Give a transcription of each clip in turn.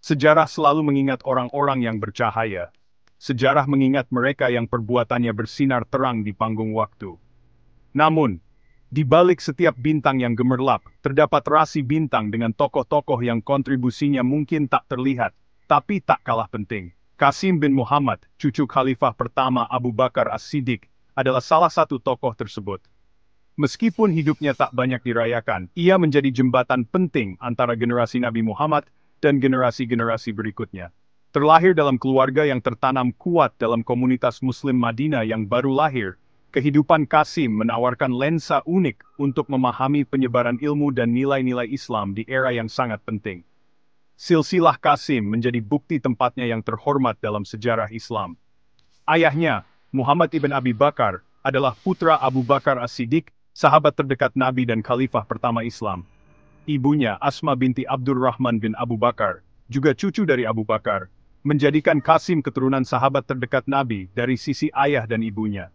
Sejarah selalu mengingat orang-orang yang bercahaya. Sejarah mengingat mereka yang perbuatannya bersinar terang di panggung waktu. Namun, di balik setiap bintang yang gemerlap, terdapat rasi bintang dengan tokoh-tokoh yang kontribusinya mungkin tak terlihat, tapi tak kalah penting. Qasim bin Muhammad, cucu Khalifah pertama Abu Bakar As-Siddiq, adalah salah satu tokoh tersebut. Meskipun hidupnya tak banyak dirayakan, ia menjadi jembatan penting antara generasi Nabi Muhammad dan generasi-generasi berikutnya. Terlahir dalam keluarga yang tertanam kuat dalam komunitas Muslim Madinah yang baru lahir, kehidupan Qasim menawarkan lensa unik untuk memahami penyebaran ilmu dan nilai-nilai Islam di era yang sangat penting. Silsilah Qasim menjadi bukti tempatnya yang terhormat dalam sejarah Islam. Ayahnya, Muhammad ibn Abi Bakar, adalah putra Abu Bakar As-Siddiq, sahabat terdekat Nabi dan Khalifah pertama Islam. Ibunya, Asma binti Abdurrahman bin Abu Bakar, juga cucu dari Abu Bakar, menjadikan Qasim keturunan sahabat terdekat Nabi dari sisi ayah dan ibunya.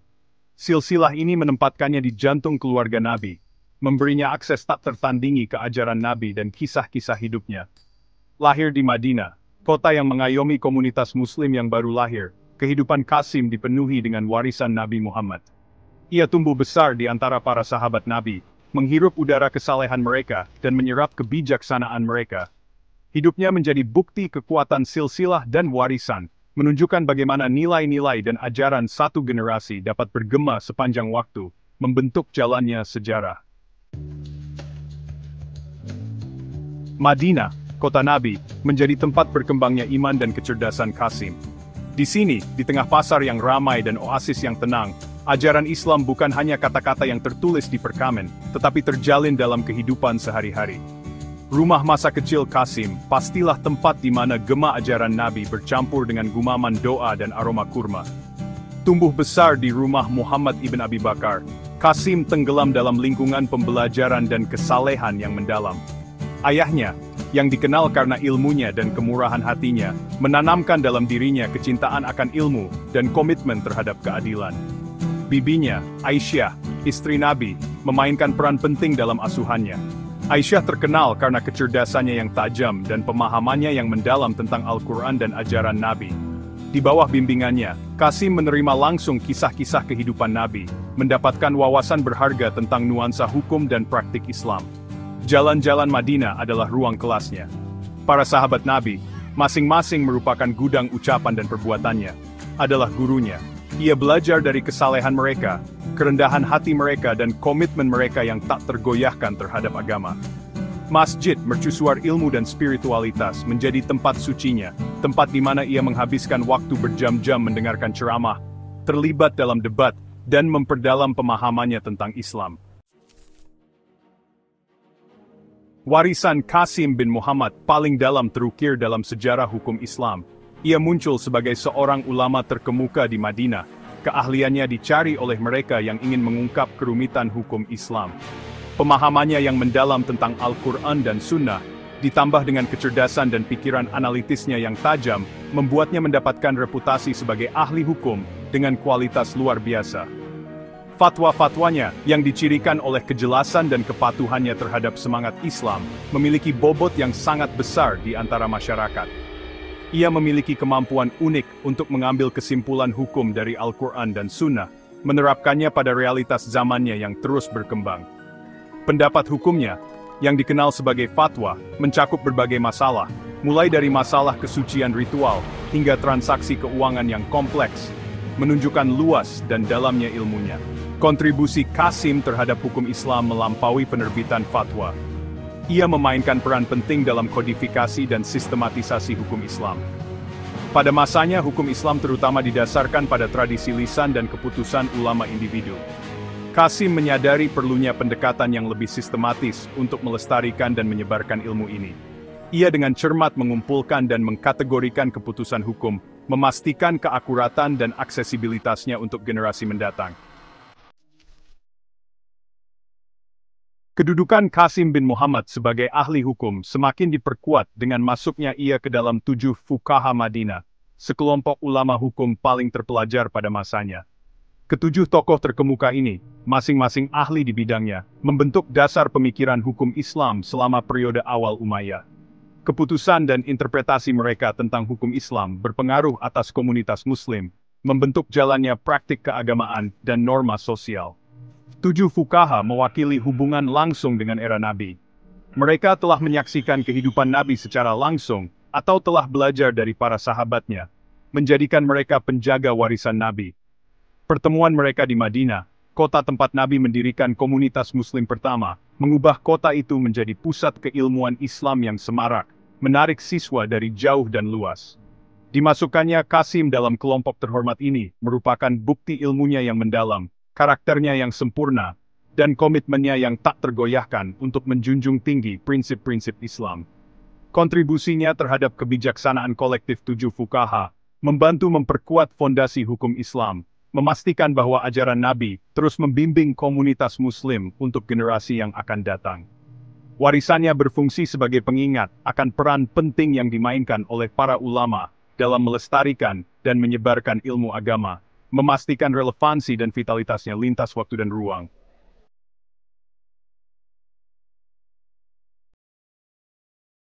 Silsilah ini menempatkannya di jantung keluarga Nabi, memberinya akses tak tertandingi ke ajaran Nabi dan kisah-kisah hidupnya. Lahir di Madinah, kota yang mengayomi komunitas Muslim yang baru lahir, kehidupan Qasim dipenuhi dengan warisan Nabi Muhammad. Ia tumbuh besar di antara para sahabat Nabi, menghirup udara kesalehan mereka dan menyerap kebijaksanaan mereka. Hidupnya menjadi bukti kekuatan silsilah dan warisan, menunjukkan bagaimana nilai-nilai dan ajaran satu generasi dapat bergema sepanjang waktu, membentuk jalannya sejarah. Madinah, kota Nabi, menjadi tempat berkembangnya iman dan kecerdasan Qasim. Di sini, di tengah pasar yang ramai dan oasis yang tenang, ajaran Islam bukan hanya kata-kata yang tertulis di perkamen, tetapi terjalin dalam kehidupan sehari-hari. Rumah masa kecil Qasim pastilah tempat di mana gema ajaran Nabi bercampur dengan gumaman doa dan aroma kurma. Tumbuh besar di rumah Muhammad ibn Abi Bakar, Qasim tenggelam dalam lingkungan pembelajaran dan kesalehan yang mendalam. Ayahnya, yang dikenal karena ilmunya dan kemurahan hatinya, menanamkan dalam dirinya kecintaan akan ilmu dan komitmen terhadap keadilan. Bibinya, Aisyah, istri Nabi, memainkan peran penting dalam asuhannya. Aisyah terkenal karena kecerdasannya yang tajam dan pemahamannya yang mendalam tentang Al-Quran dan ajaran Nabi. Di bawah bimbingannya, Qasim menerima langsung kisah-kisah kehidupan Nabi, mendapatkan wawasan berharga tentang nuansa hukum dan praktik Islam. Jalan-jalan Madinah adalah ruang kelasnya. Para sahabat Nabi, masing-masing merupakan gudang ucapan dan perbuatannya, adalah gurunya. Ia belajar dari kesalehan mereka, kerendahan hati mereka dan komitmen mereka yang tak tergoyahkan terhadap agama. Masjid, mercusuar ilmu dan spiritualitas, menjadi tempat sucinya, tempat di mana ia menghabiskan waktu berjam-jam mendengarkan ceramah, terlibat dalam debat, dan memperdalam pemahamannya tentang Islam. Warisan Qasim bin Muhammad paling dalam terukir dalam sejarah hukum Islam. Ia muncul sebagai seorang ulama terkemuka di Madinah. Keahliannya dicari oleh mereka yang ingin mengungkap kerumitan hukum Islam. Pemahamannya yang mendalam tentang Al-Quran dan Sunnah, ditambah dengan kecerdasan dan pikiran analitisnya yang tajam, membuatnya mendapatkan reputasi sebagai ahli hukum dengan kualitas luar biasa. Fatwa-fatwanya, yang dicirikan oleh kejelasan dan kepatuhannya terhadap semangat Islam, memiliki bobot yang sangat besar di antara masyarakat. Ia memiliki kemampuan unik untuk mengambil kesimpulan hukum dari Al-Quran dan Sunnah, menerapkannya pada realitas zamannya yang terus berkembang. Pendapat hukumnya, yang dikenal sebagai fatwa, mencakup berbagai masalah, mulai dari masalah kesucian ritual, hingga transaksi keuangan yang kompleks, menunjukkan luas dan dalamnya ilmunya. Kontribusi Qasim terhadap hukum Islam melampaui penerbitan fatwa. Ia memainkan peran penting dalam kodifikasi dan sistematisasi hukum Islam. Pada masanya hukum Islam terutama didasarkan pada tradisi lisan dan keputusan ulama individu. Qasim menyadari perlunya pendekatan yang lebih sistematis untuk melestarikan dan menyebarkan ilmu ini. Ia dengan cermat mengumpulkan dan mengkategorikan keputusan hukum, memastikan keakuratan dan aksesibilitasnya untuk generasi mendatang. Kedudukan Qasim bin Muhammad sebagai ahli hukum semakin diperkuat dengan masuknya ia ke dalam 7 fuqaha Madinah, sekelompok ulama hukum paling terpelajar pada masanya. Ketujuh tokoh terkemuka ini, masing-masing ahli di bidangnya, membentuk dasar pemikiran hukum Islam selama periode awal Umayyah. Keputusan dan interpretasi mereka tentang hukum Islam berpengaruh atas komunitas Muslim, membentuk jalannya praktik keagamaan dan norma sosial. 7 fuqaha mewakili hubungan langsung dengan era Nabi. Mereka telah menyaksikan kehidupan Nabi secara langsung, atau telah belajar dari para sahabatnya, menjadikan mereka penjaga warisan Nabi. Pertemuan mereka di Madinah, kota tempat Nabi mendirikan komunitas Muslim pertama, mengubah kota itu menjadi pusat keilmuan Islam yang semarak, menarik siswa dari jauh dan luas. Dimasukkannya Qasim dalam kelompok terhormat ini merupakan bukti ilmunya yang mendalam, karakternya yang sempurna, dan komitmennya yang tak tergoyahkan untuk menjunjung tinggi prinsip-prinsip Islam. Kontribusinya terhadap kebijaksanaan kolektif 7 fuqaha membantu memperkuat fondasi hukum Islam, memastikan bahwa ajaran Nabi terus membimbing komunitas Muslim untuk generasi yang akan datang. Warisannya berfungsi sebagai pengingat akan peran penting yang dimainkan oleh para ulama dalam melestarikan dan menyebarkan ilmu agama, memastikan relevansi dan vitalitasnya lintas waktu dan ruang.